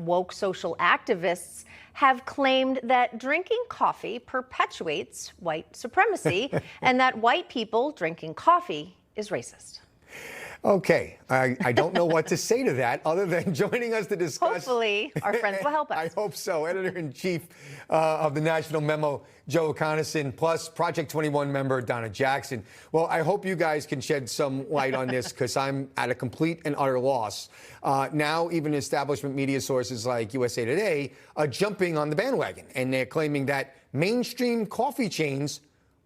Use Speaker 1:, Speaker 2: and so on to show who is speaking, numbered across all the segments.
Speaker 1: Woke social activists have claimed that drinking coffee perpetuates white supremacy and that white people drinking coffee is racist.
Speaker 2: Okay, I don't know what to say to that other than joining us to discuss.
Speaker 1: Hopefully, our friends will help us.
Speaker 2: I hope so. Editor-in-Chief of the National Memo, Joe Accusations, plus Project 21 member Donna Jackson. Well, I hope you guys can shed some light on this because I'm at a complete and utter loss. Now, even establishment media sources like USA Today are jumping on the bandwagon, and they're claiming that mainstream coffee chains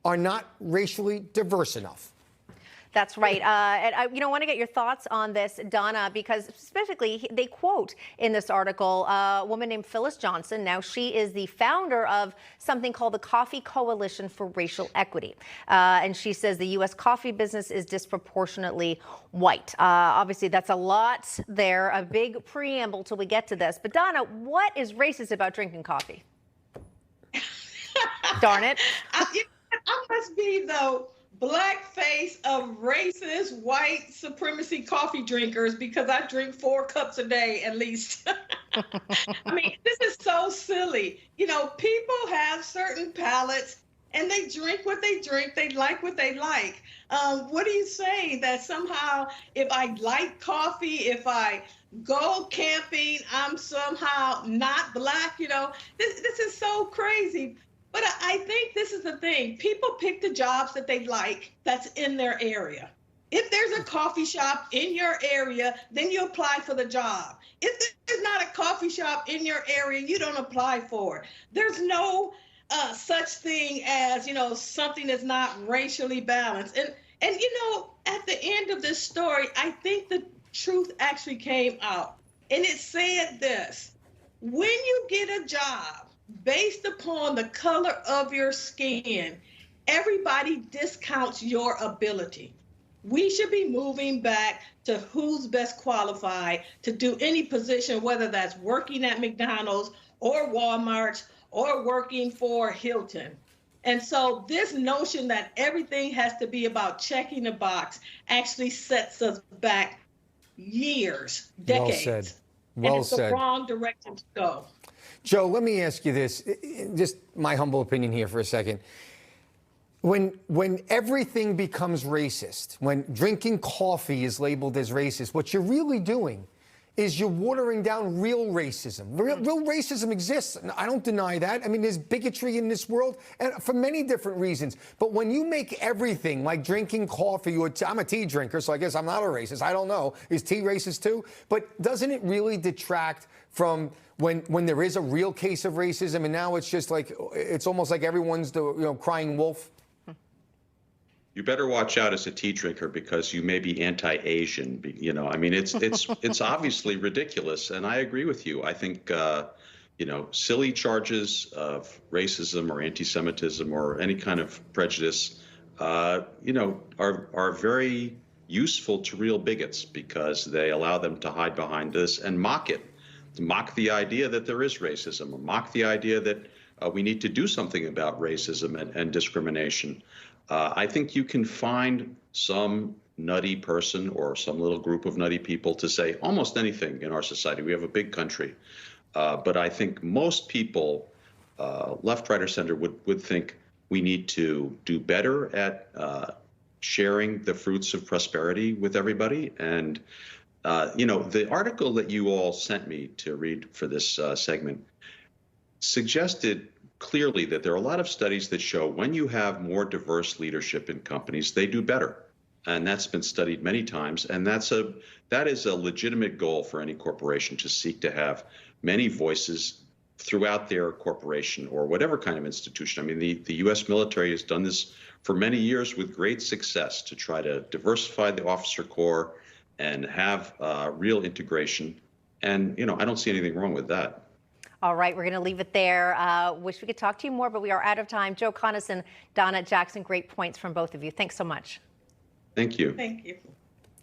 Speaker 2: are not racially diverse enough.
Speaker 1: That's right. And I want to get your thoughts on this, Donna, because specifically they quote in this article a woman named Phyllis Johnson. Now, she is the founder of something called the Coffee Coalition for Racial Equity. And she says the U.S. coffee business is disproportionately white. Obviously, that's a lot there, a big preamble till we get to this. But, Donna, what is racist about drinking coffee? Darn it.
Speaker 3: I must be, though, blackface of racist white supremacy coffee drinkers because I drink 4 cups a day at least. I mean, this is so silly. You know, people have certain palates and they drink what they drink. They like what they like. What are you saying? That somehow if I like coffee, if I go camping, I'm somehow not black? You know, this is so crazy. But I think this is the thing. People pick the jobs that they like that's in their area. If there's a coffee shop in your area, then you apply for the job. If there's not a coffee shop in your area, you don't apply for it. There's no such thing as, you know, something that's not racially balanced. And you know, at the end of this story, I think the truth actually came out. And it said this: when you get a job based upon the color of your skin, everybody discounts your ability. We should be moving back to who's best qualified to do any position, whether that's working at McDonald's or Walmart or working for Hilton. And so this notion that everything has to be about checking a box actually sets us back years, decades.
Speaker 2: Well said. Well
Speaker 3: and it's
Speaker 2: said.
Speaker 3: the wrong direction to go.
Speaker 2: Joe, let me ask you this, just my humble opinion here for a second. When everything becomes racist, when drinking coffee is labeled as racist, what you're really doing is you're watering down real racism. Real racism exists. I don't deny that. I mean, there's bigotry in this world and for many different reasons. But when you make everything like drinking coffee or I'm a tea drinker, so I guess I'm not a racist. I don't know. Is tea racist too? But doesn't it really detract from when there is a real case of racism and now it's just like, it's almost like everyone's the crying wolf?
Speaker 4: You better watch out as a tea drinker because you may be anti-Asian. You know, I mean, it's obviously ridiculous, and I agree with you. I think you know, silly charges of racism or anti-Semitism or any kind of prejudice, you know, are very useful to real bigots because they allow them to hide behind this and mock it, to mock the idea that there is racism, or mock the idea that we need to do something about racism and discrimination. I think you can find some nutty person or some little group of nutty people to say almost anything in our society. We have a big country. But I think most people, left, right, or center, would think we need to do better at sharing the fruits of prosperity with everybody. And, you know, the article that you all sent me to read for this segment suggested clearly that there are a lot of studies that show when you have more diverse leadership in companies, they do better. And that's been studied many times. And that is a legitimate goal for any corporation, to seek to have many voices throughout their corporation or whatever kind of institution. I mean, the U.S. military has done this for many years with great success to try to diversify the officer corps and have real integration. And, you know, I don't see anything wrong with that.
Speaker 1: All right, we're going to leave it there. Wish we could talk to you more, but we are out of time. Joe Accusations, Donna Jackson, great points from both of you. Thanks so much.
Speaker 4: Thank you.
Speaker 3: Thank you.